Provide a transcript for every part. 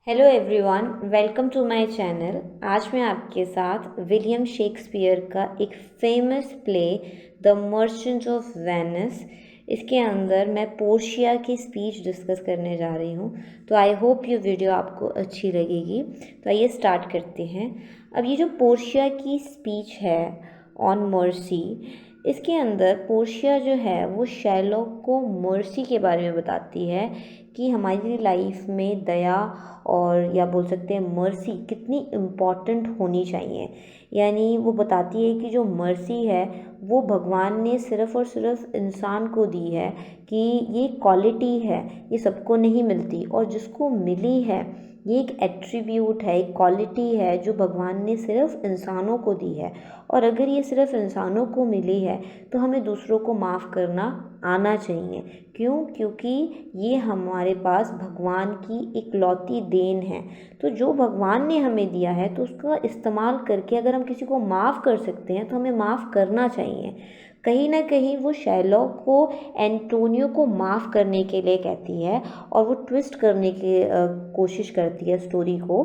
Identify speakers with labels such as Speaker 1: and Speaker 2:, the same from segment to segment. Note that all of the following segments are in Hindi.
Speaker 1: Hello everyone, welcome to my channel. आज मैं आपके साथ विलियम शेक्सपियर का एक famous play the Merchant of Venice, इसके अंदर मैं पोर्शिया की स्पीच डिस्कस करने जा रही हूँ। तो आई होप ये वीडियो आपको अच्छी लगेगी। तो आइए स्टार्ट करते हैं। अब ये जो पोर्शिया की स्पीच है ऑन मर्सी, इसके अंदर पोर्शिया जो है वो शैरलॉक को मर्सी के बारे में बताती है कि हमारी लाइफ में दया और या बोल सकते हैं मर्सी कितनी इम्पॉर्टेंट होनी चाहिए। यानी वो बताती है कि जो मर्सी है वो भगवान ने सिर्फ़ और सिर्फ इंसान को दी है, कि ये क्वालिटी है, ये सबको नहीं मिलती, और जिसको मिली है ये एक एट्रीब्यूट है, एक क्वालिटी है जो भगवान ने सिर्फ इंसानों को दी है। और अगर ये सिर्फ इंसानों को मिली है तो हमें दूसरों को माफ़ करना आना चाहिए। क्यों? क्योंकि ये हमारे पास भगवान की इकलौती देन है। तो जो भगवान ने हमें दिया है तो उसका इस्तेमाल करके अगर हम किसी को माफ़ कर सकते हैं तो हमें माफ़ करना चाहिए। कहीं ना कहीं वो शैरलॉक को एंटोनियो को माफ़ करने के लिए कहती है और वो ट्विस्ट करने की कोशिश करती है स्टोरी को।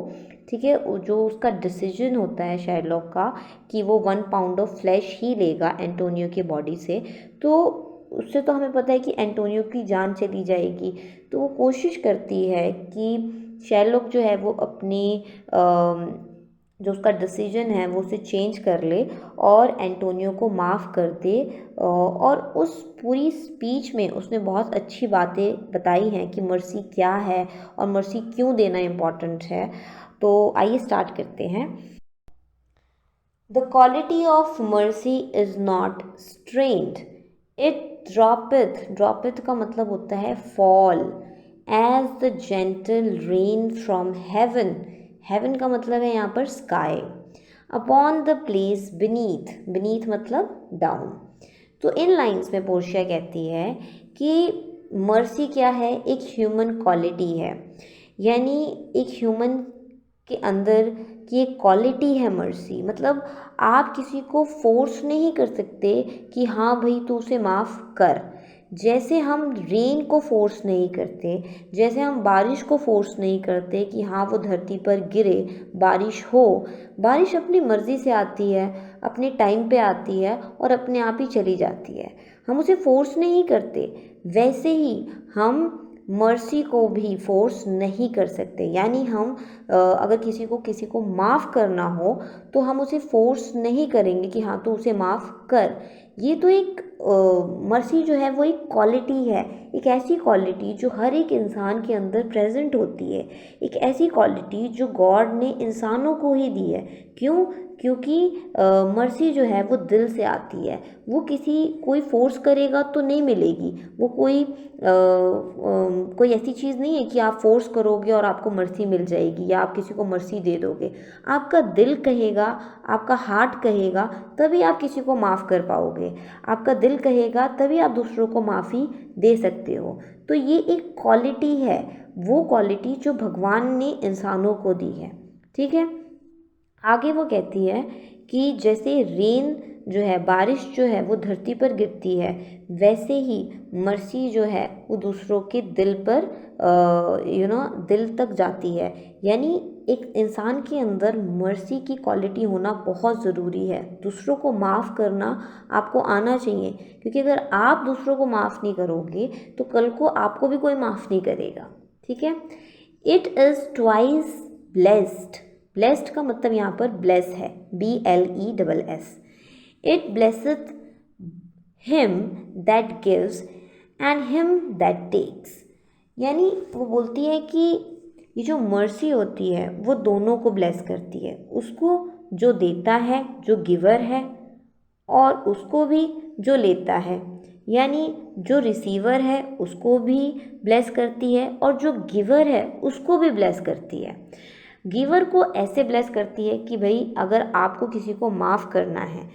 Speaker 1: ठीक है, जो उसका डिसीजन होता है शैरलॉक का कि वो 1 पाउंड ऑफ फ्लैश ही लेगा एंटोनियो की बॉडी से, तो उससे तो हमें पता है कि एंटोनियो की जान चली जाएगी। तो वो कोशिश करती है कि शैरलॉक जो है वो अपनी जो उसका डिसीजन है वो उसे चेंज कर ले और एंटोनियो को माफ़ कर दे। और उस पूरी स्पीच में उसने बहुत अच्छी बातें बताई हैं कि मर्सी क्या है और मर्सी क्यों देना इम्पॉर्टेंट है। तो आइए स्टार्ट करते हैं। The quality of mercy is not strained, it droppeth का मतलब होता है fall, as the gentle rain from heaven. Heaven का मतलब है यहाँ पर sky. Upon the place beneath मतलब डाउन। तो इन लाइंस में पोर्शिया कहती है कि मर्सी क्या है, एक ह्यूमन क्वालिटी है। यानी एक ह्यूमन के अंदर की एक क्वालिटी है मर्सी। मतलब आप किसी को फोर्स नहीं कर सकते कि हाँ भाई तू उसे माफ़ कर। जैसे हम रेन को फोर्स नहीं करते, जैसे हम बारिश को फोर्स नहीं करते कि हाँ वो धरती पर गिरे, बारिश हो। बारिश अपनी मर्ज़ी से आती है, अपने टाइम पे आती है और अपने आप ही चली जाती है। हम उसे फोर्स नहीं करते। वैसे ही हम मर्सी को भी फोर्स नहीं कर सकते। यानी हम अगर किसी को माफ़ करना हो तो हम उसे फोर्स नहीं करेंगे कि हाँ तो उसे माफ़ कर। ये तो एक मर्सी जो है वो एक क्वालिटी है, एक ऐसी क्वालिटी जो हर एक इंसान के अंदर प्रेजेंट होती है, एक ऐसी क्वालिटी जो गॉड ने इंसानों को ही दी है। क्यों? क्योंकि मर्सी जो है वो दिल से आती है। वो कोई फोर्स करेगा तो नहीं मिलेगी। वो कोई ऐसी चीज़ नहीं है कि आप फोर्स करोगे और आपको मर्सी मिल जाएगी या आप किसी को मर्सी दे दोगे। आपका दिल कहेगा, आपका हार्ट कहेगा, तभी आप किसी को माफ़ कर पाओगे। आपका दिल कहेगा तभी आप दूसरों को माफ़ी दे सकते हो। तो ये एक क्वालिटी है, वो क्वालिटी जो भगवान ने इंसानों को दी है। ठीक है, आगे वो कहती है कि जैसे रेन जो है, बारिश जो है वो धरती पर गिरती है, वैसे ही मर्सी जो है वो दूसरों के दिल पर दिल तक जाती है। यानी एक इंसान के अंदर मर्सी की क्वालिटी होना बहुत ज़रूरी है। दूसरों को माफ़ करना आपको आना चाहिए, क्योंकि अगर आप दूसरों को माफ़ नहीं करोगे तो कल को आपको भी कोई माफ़ नहीं करेगा। ठीक है, it is twice blessed. Blessed का मतलब यहाँ पर ब्लेस है, BLESS। It blesseth him that gives and him that takes. यानी वो बोलती है कि ये जो मर्सी होती है वो दोनों को ब्लेस करती है, उसको जो देता है, जो गिवर है, और उसको भी जो लेता है। यानी जो रिसीवर है उसको भी ब्लेस करती है और जो गिवर है उसको भी ब्लेस करती है। गिवर को ऐसे ब्लेस करती है कि भाई अगर आपको किसी को माफ़ करना है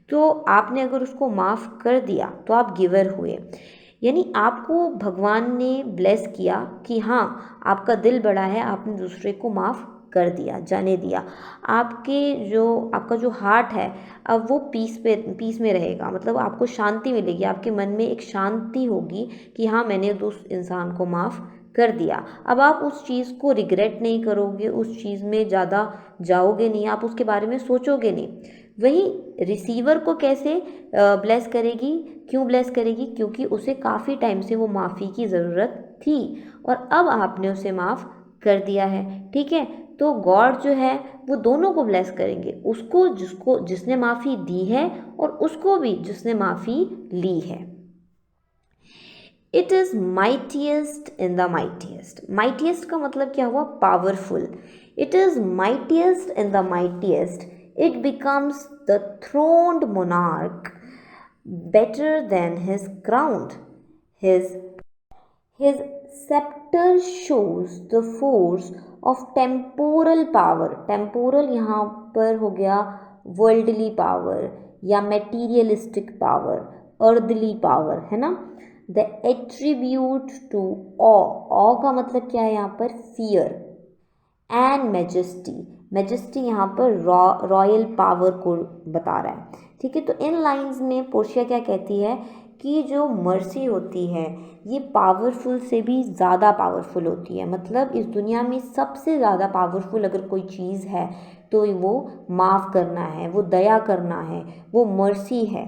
Speaker 1: तो आपने अगर उसको माफ़ कर दिया तो आप गिवर हुए। यानी आपको भगवान ने ब्लेस किया कि हाँ आपका दिल बड़ा है, आपने दूसरे को माफ़ कर दिया, जाने दिया। आपका जो हार्ट है अब वो पीस में रहेगा। मतलब आपको शांति मिलेगी, आपके मन में एक शांति होगी कि हाँ मैंने उस इंसान को माफ़ कर दिया। अब आप उस चीज़ को रिग्रेट नहीं करोगे, उस चीज़ में ज़्यादा जाओगे नहीं, आप उसके बारे में सोचोगे नहीं। वहीं रिसीवर को कैसे ब्लेस करेगी, क्यों ब्लेस करेगी? क्योंकि उसे काफ़ी टाइम से वो माफ़ी की ज़रूरत थी और अब आपने उसे माफ़ कर दिया है, ठीक है। तो गॉड जो है वो दोनों को ब्लेस करेंगे, उसको जिसने माफ़ी दी है और उसको भी जिसने माफ़ी ली है। It is mightiest in the mightiest. Mightiest का मतलब क्या हुआ? Powerful. It is mightiest in the mightiest, it becomes the throned monarch better than his crown. His His scepter shows the force of temporal power. Temporal यहाँ पर हो गया वर्ल्डली पावर या मेटीरियलिस्टिक पावर, अर्दली पावर, है ना। द एट्रीब्यूट टू ऑ का मतलब क्या है यहाँ पर? फियर। एंड मैजेस्टी, मैजेस्टी यहाँ पर रॉयल पावर को बता रहा है, ठीक है। तो इन लाइंस में पोर्शिया क्या कहती है कि जो मर्सी होती है ये पावरफुल से भी ज़्यादा पावरफुल होती है। मतलब इस दुनिया में सबसे ज़्यादा पावरफुल अगर कोई चीज़ है तो वो माफ़ करना है, वो दया करना है, वो मर्सी है।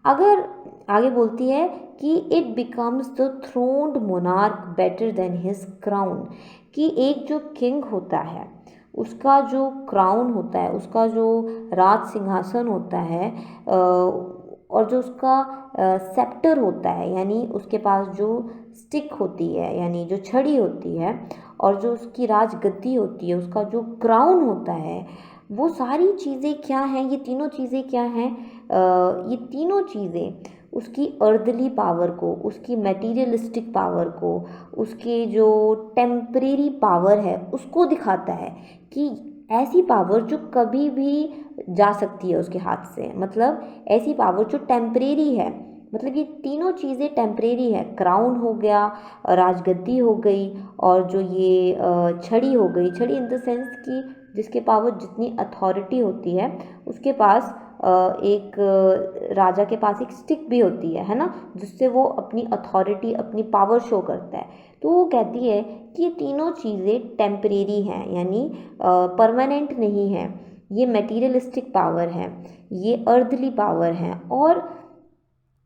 Speaker 1: अगर आगे बोलती है कि it becomes the throned monarch better than his crown, कि एक जो किंग होता है उसका जो क्राउन होता है, उसका जो राज सिंहासन होता है और जो उसका सेप्टर होता है, यानी उसके पास जो स्टिक होती है यानी जो छड़ी होती है और जो उसकी राजगद्दी होती है, उसका जो क्राउन होता है, वो सारी चीज़ें क्या हैं? ये तीनों चीज़ें क्या हैं? ये तीनों चीज़ें उसकी अर्दली पावर को, उसकी मटेरियलिस्टिक पावर को, उसके जो टेम्परेरी पावर है उसको दिखाता है कि ऐसी पावर जो कभी भी जा सकती है उसके हाथ से। मतलब ऐसी पावर जो टेम्परेरी है, मतलब ये तीनों चीज़ें टेम्परेरी है। क्राउन हो गया, राजगद्दी हो गई और जो ये छड़ी हो गई। छड़ी इन द सेंस कि जिसके पावर जितनी अथॉरिटी होती है उसके पास एक राजा के पास एक स्टिक भी होती है ना, जिससे वो अपनी अथॉरिटी, अपनी पावर शो करता है। तो वो कहती है कि ये तीनों चीज़ें टेम्परेरी हैं, यानी परमानेंट नहीं है। ये मटेरियलिस्टिक पावर है, ये अर्दली पावर है और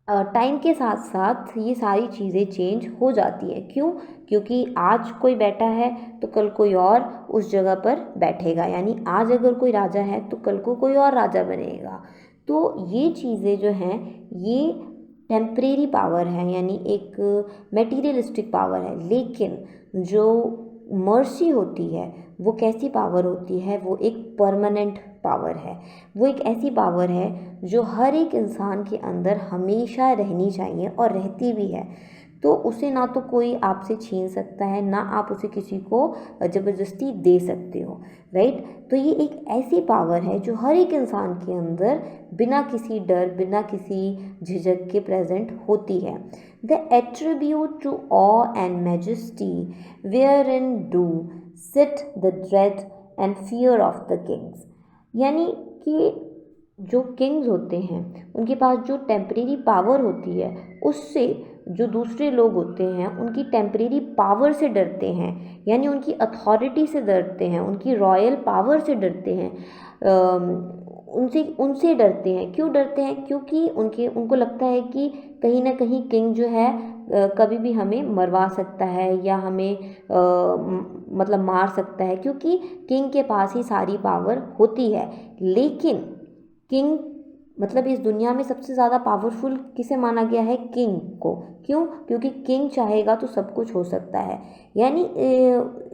Speaker 1: टाइम के साथ साथ ये सारी चीज़ें चेंज हो जाती है। क्यों? क्योंकि आज कोई बैठा है तो कल कोई और उस जगह पर बैठेगा, यानी आज अगर कोई राजा है तो कल को कोई और राजा बनेगा। तो ये चीज़ें जो हैं ये टेम्परेरी पावर है, यानी एक मटेरियलिस्टिक पावर है। लेकिन जो मर्सी होती है वो कैसी पावर होती है? वो एक परमानेंट पावर है। वो एक ऐसी पावर है जो हर एक इंसान के अंदर हमेशा रहनी चाहिए और रहती भी है। तो उसे ना तो कोई आपसे छीन सकता है, ना आप उसे किसी को ज़बरदस्ती दे सकते हो, राइट। तो ये एक ऐसी पावर है जो हर एक इंसान के अंदर बिना किसी डर, बिना किसी झिझक के प्रेजेंट होती है। The attribute to awe and majesty where in do sit the dread and fear of the kings, यानी कि जो किंग्स होते हैं उनके पास जो टेम्परेरी पावर होती है उससे जो दूसरे लोग होते हैं उनकी टेम्परेरी पावर से डरते हैं, यानी उनकी अथॉरिटी से डरते हैं, उनकी रॉयल पावर से डरते हैं, उनसे उनसे डरते हैं। क्यों डरते हैं? क्योंकि उनको लगता है कि कहीं ना कहीं किंग जो है कभी भी हमें मरवा सकता है या हमें मतलब मार सकता है, क्योंकि किंग के पास ही सारी पावर होती है। लेकिन किंग मतलब इस दुनिया में सबसे ज़्यादा पावरफुल किसे माना गया है? किंग को। क्यों? क्योंकि किंग चाहेगा तो सब कुछ हो सकता है। यानी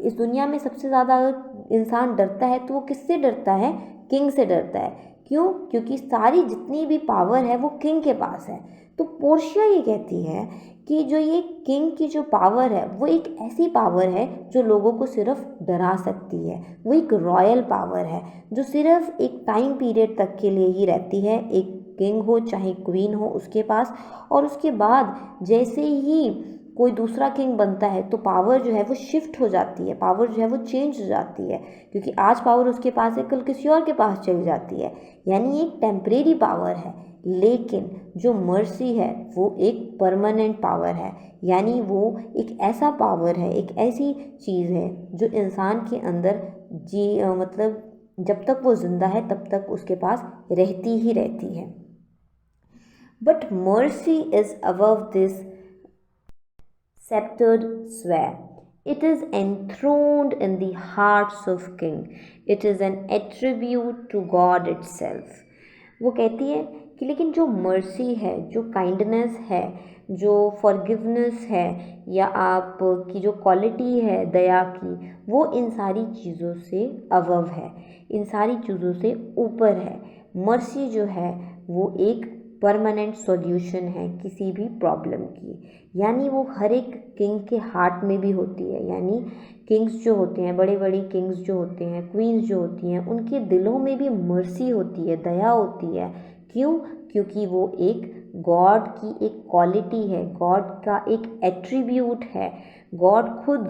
Speaker 1: इस दुनिया में सबसे ज़्यादा अगर इंसान डरता है तो वो किससे डरता है? किंग से डरता है। क्यों? क्योंकि सारी जितनी भी पावर है वो किंग के पास है। तो पोर्शिया ये कहती है कि जो ये किंग की जो पावर है वो एक ऐसी पावर है जो लोगों को सिर्फ डरा सकती है। वो एक रॉयल पावर है जो सिर्फ एक टाइम पीरियड तक के लिए ही रहती है, एक किंग हो चाहे क्वीन हो उसके पास। और उसके बाद जैसे ही कोई दूसरा किंग बनता है तो पावर जो है वो शिफ्ट हो जाती है, पावर जो है वो चेंज हो जाती है, क्योंकि आज पावर उसके पास है कल किसी और के पास चली जाती है। यानी एक टेम्परेरी पावर है, लेकिन जो मर्सी है वो एक परमानेंट पावर है, यानी वो एक ऐसा पावर है, एक ऐसी चीज़ है जो इंसान के अंदर मतलब जब तक वो जिंदा है तब तक उसके पास रहती ही रहती है। But mercy is above this sceptered sway. It is enthroned in the hearts of king. It is an attribute to God itself. वो कहती है कि लेकिन जो मर्सी है, जो काइंडनेस है, जो फॉरगिवनेस है, या आप की जो क्वालिटी है दया की, वो इन सारी चीज़ों से अबव है, इन सारी चीज़ों से ऊपर है। मर्सी जो है वो एक परमानेंट सॉल्यूशन है किसी भी प्रॉब्लम की, यानी वो हर एक किंग के हार्ट में भी होती है। यानी किंग्स जो होते हैं, बड़े बड़े किंग्स जो होते हैं, क्वींस जो होती हैं, उनके दिलों में भी मर्सी होती है, दया होती है। क्यों? क्योंकि वो एक गॉड की एक क्वालिटी है, गॉड का एक एट्रीब्यूट है। गॉड खुद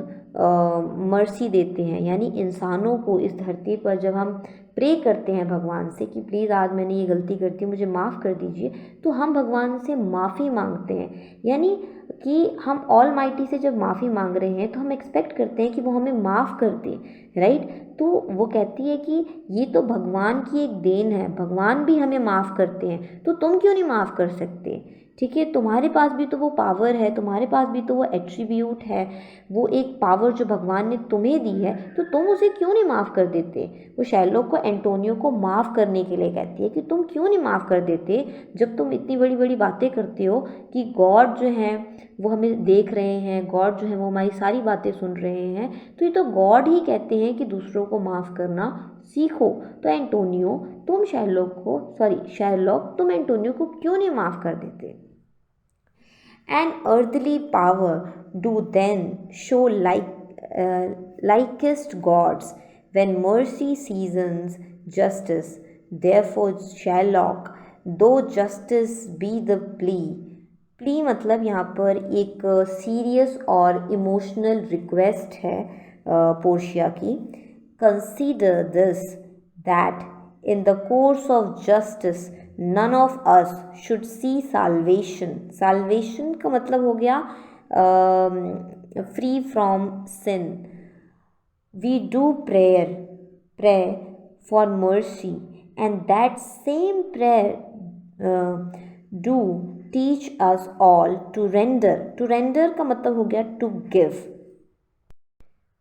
Speaker 1: मर्सी देते हैं, यानी इंसानों को इस धरती पर जब हम प्रे करते हैं भगवान से कि प्लीज़ आज मैंने ये गलती कर दी, मुझे माफ़ कर दीजिए, तो हम भगवान से माफ़ी मांगते हैं। यानी कि हम ऑल माइटी से जब माफ़ी मांग रहे हैं तो हम एक्सपेक्ट करते हैं कि वो हमें माफ़ कर दे, राइट। तो वो कहती है कि ये तो भगवान की एक देन है, भगवान भी हमें माफ़ करते हैं, तो तुम क्यों नहीं माफ़ कर सकते? ठीक है, तुम्हारे पास भी तो वो पावर है, तुम्हारे पास भी तो वो एट्रीब्यूट है, वो एक पावर जो भगवान ने तुम्हें दी है, तो तुम उसे क्यों नहीं माफ़ कर देते? वो शैरलॉक को एंटोनियो को माफ़ करने के लिए कहती है कि तुम क्यों नहीं माफ़ कर देते, जब तुम इतनी बड़ी बड़ी बातें करते हो कि गॉड जो है वो हमें देख रहे हैं, गॉड जो है वो हमारी सारी बातें सुन रहे हैं, तो ये तो गॉड ही कहते हैं कि दूसरों को माफ़ करना सीखो। तो एंटोनियो तुम शायरलॉक तुम एंटोनियो को क्यों नहीं माफ़ कर देते? An earthly power do then show likest gods when mercy seasons justice. Therefore, Shylock, though justice be the plea मतलब यहाँ पर एक सीरियस और इमोशनल रिक्वेस्ट है पोर्शिया की। Consider this that in the course of justice none of us should see salvation. salvation का मतलब हो गया free from sin. We do pray for mercy, and that same prayer do teach us all to render का मतलब हो गया to give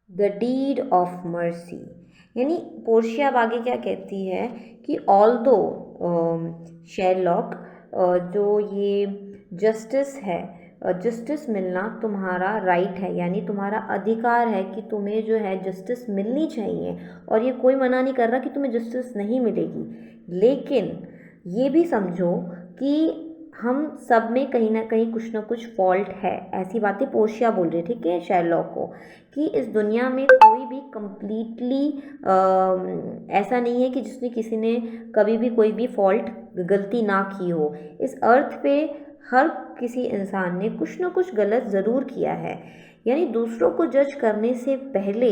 Speaker 1: the deed of mercy. यानी पोर्शिया अब आगे क्या कहती है कि ऑल्दो शेरलॉक जो ये जस्टिस है, जस्टिस मिलना तुम्हारा राइट है, यानी तुम्हारा अधिकार है कि तुम्हें जो है जस्टिस मिलनी चाहिए, और ये कोई मना नहीं कर रहा कि तुम्हें जस्टिस नहीं मिलेगी, लेकिन ये भी समझो कि हम सब में कहीं ना कहीं कुछ ना कुछ फॉल्ट है। ऐसी बातें पोर्शिया बोल रही, ठीक है, शेरलॉक को, कि इस दुनिया में कोई भी कंप्लीटली ऐसा नहीं है कि जिसने किसी ने कभी भी कोई भी फॉल्ट गलती ना की हो। इस अर्थ पे हर किसी इंसान ने कुछ ना कुछ गलत ज़रूर किया है। यानी दूसरों को जज करने से पहले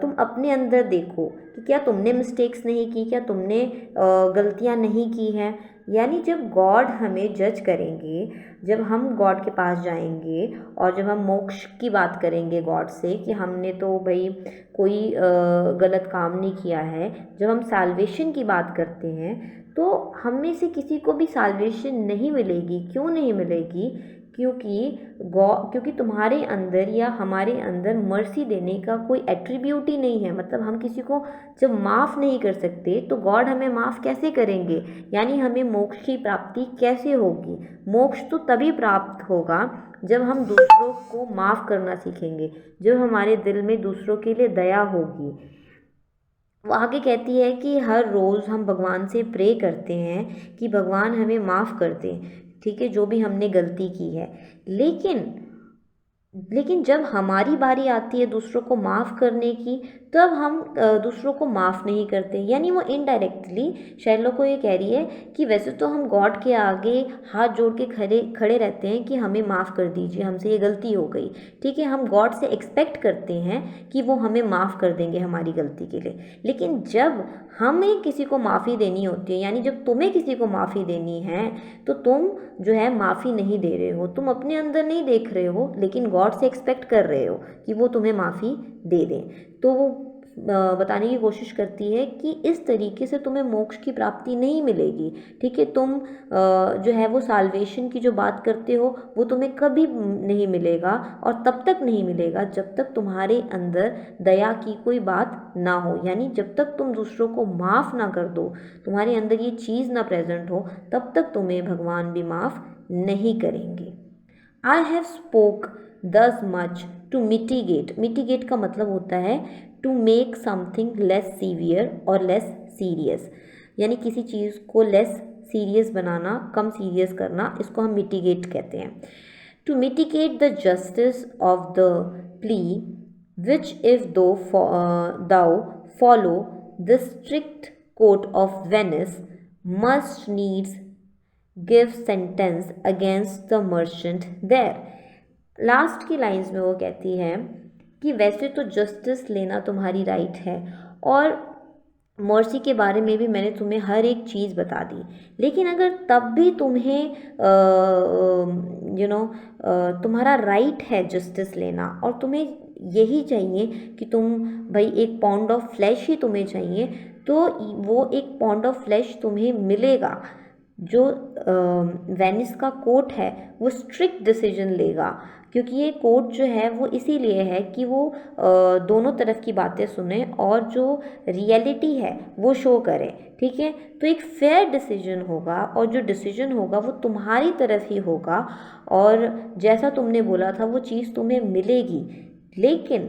Speaker 1: तुम अपने अंदर देखो कि क्या तुमने मिस्टेक्स नहीं की, क्या तुमने गलतियां नहीं की हैं। यानी जब गॉड हमें जज करेंगे, जब हम गॉड के पास जाएंगे और जब हम मोक्ष की बात करेंगे गॉड से कि हमने तो भाई कोई गलत काम नहीं किया है, जब हम साल्वेशन की बात करते हैं तो हम में से किसी को भी साल्वेशन नहीं मिलेगी। क्यों नहीं मिलेगी? क्योंकि तुम्हारे अंदर या हमारे अंदर मर्सी देने का कोई एट्रीब्यूट ही नहीं है। मतलब हम किसी को जब माफ़ नहीं कर सकते तो गॉड हमें माफ़ कैसे करेंगे? यानी हमें मोक्ष की प्राप्ति कैसे होगी? मोक्ष तो तभी प्राप्त होगा जब हम दूसरों को माफ़ करना सीखेंगे, जब हमारे दिल में दूसरों के लिए दया होगी। वो आगे कहती है कि हर रोज़ हम भगवान से प्रे करते हैं कि भगवान हमें माफ़ कर दे, ठीक है, जो भी हमने गलती की है। लेकिन लेकिन जब हमारी बारी आती है दूसरों को माफ़ करने की, तब हम दूसरों को माफ़ नहीं करते। यानी वो इनडायरेक्टली शैलो को ये कह रही है कि वैसे तो हम गॉड के आगे हाथ जोड़ के खड़े खड़े रहते हैं कि हमें माफ़ कर दीजिए, हमसे ये गलती हो गई, ठीक है, हम गॉड से एक्सपेक्ट करते हैं कि वो हमें माफ़ कर देंगे हमारी गलती के लिए। लेकिन जब हमें किसी को माफ़ी देनी होती है, यानी जब तुम्हें किसी को माफ़ी देनी है, तो तुम जो है माफ़ी नहीं दे रहे हो, तुम अपने अंदर नहीं देख रहे हो, लेकिन गॉड से एक्सपेक्ट कर रहे हो कि वो तुम्हें माफ़ी दे दें। तो वो बताने की कोशिश करती है कि इस तरीके से तुम्हें मोक्ष की प्राप्ति नहीं मिलेगी, ठीक है। तुम जो है वो साल्वेशन की जो बात करते हो वो तुम्हें कभी नहीं मिलेगा, और तब तक नहीं मिलेगा जब तक तुम्हारे अंदर दया की कोई बात ना हो। यानी जब तक तुम दूसरों को माफ़ ना कर दो, तुम्हारे अंदर ये चीज़ ना प्रेजेंट हो, तब तक तुम्हें भगवान भी माफ़ नहीं करेंगे। I have spoke this much to mitigate. Mitigate का मतलब होता है to make something less severe और लेस सीरियस, यानी किसी चीज़ को लेस सीरियस बनाना, कम सीरियस करना, इसको हम मिटिगेट कहते हैं। To mitigate the justice of the plea which if thou follow the strict court of Venice must needs give sentence against the merchant there. Last की लाइंस में वो कहती है कि वैसे तो जस्टिस लेना तुम्हारी राइट है, और मर्सी के बारे में भी मैंने तुम्हें हर एक चीज़ बता दी, लेकिन अगर तब भी तुम्हें तुम्हारा राइट है जस्टिस लेना, और तुम्हें यही चाहिए कि तुम भाई एक पाउंड ऑफ फ्लैश ही तुम्हें चाहिए, तो वो एक पाउंड ऑफ फ्लैश तुम्हें मिलेगा। जो वेनिस का कोर्ट है वो स्ट्रिक्ट डिसीजन लेगा, क्योंकि ये कोर्ट जो है वो इसीलिए है कि वो दोनों तरफ की बातें सुने और जो रियलिटी है वो शो करे, ठीक है। तो एक फेयर डिसीजन होगा, और जो डिसीजन होगा वो तुम्हारी तरफ ही होगा, और जैसा तुमने बोला था वो चीज़ तुम्हें मिलेगी। लेकिन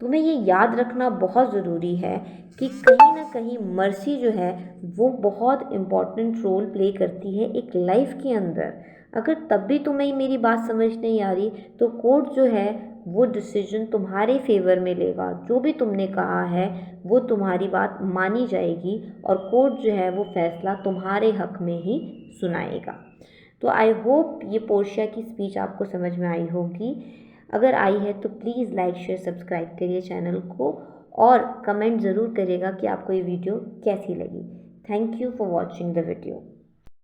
Speaker 1: तुम्हें ये याद रखना बहुत ज़रूरी है कि कहीं ना कहीं मर्सी जो है वो बहुत इम्पॉर्टेंट रोल प्ले करती है एक लाइफ के अंदर। अगर तब भी तुम्हें मेरी बात समझ नहीं आ रही, तो कोर्ट जो है वो डिसीजन तुम्हारे फेवर में लेगा, जो भी तुमने कहा है वो तुम्हारी बात मानी जाएगी, और कोर्ट जो है वो फैसला तुम्हारे हक में ही सुनाएगा। तो आई होप ये पोर्शिया की स्पीच आपको समझ में आई होगी। अगर आई है तो प्लीज़ लाइक शेयर सब्सक्राइब करिए चैनल को, और कमेंट ज़रूर करिएगा कि आपको ये वीडियो कैसी लगी। Thank you for watching the video.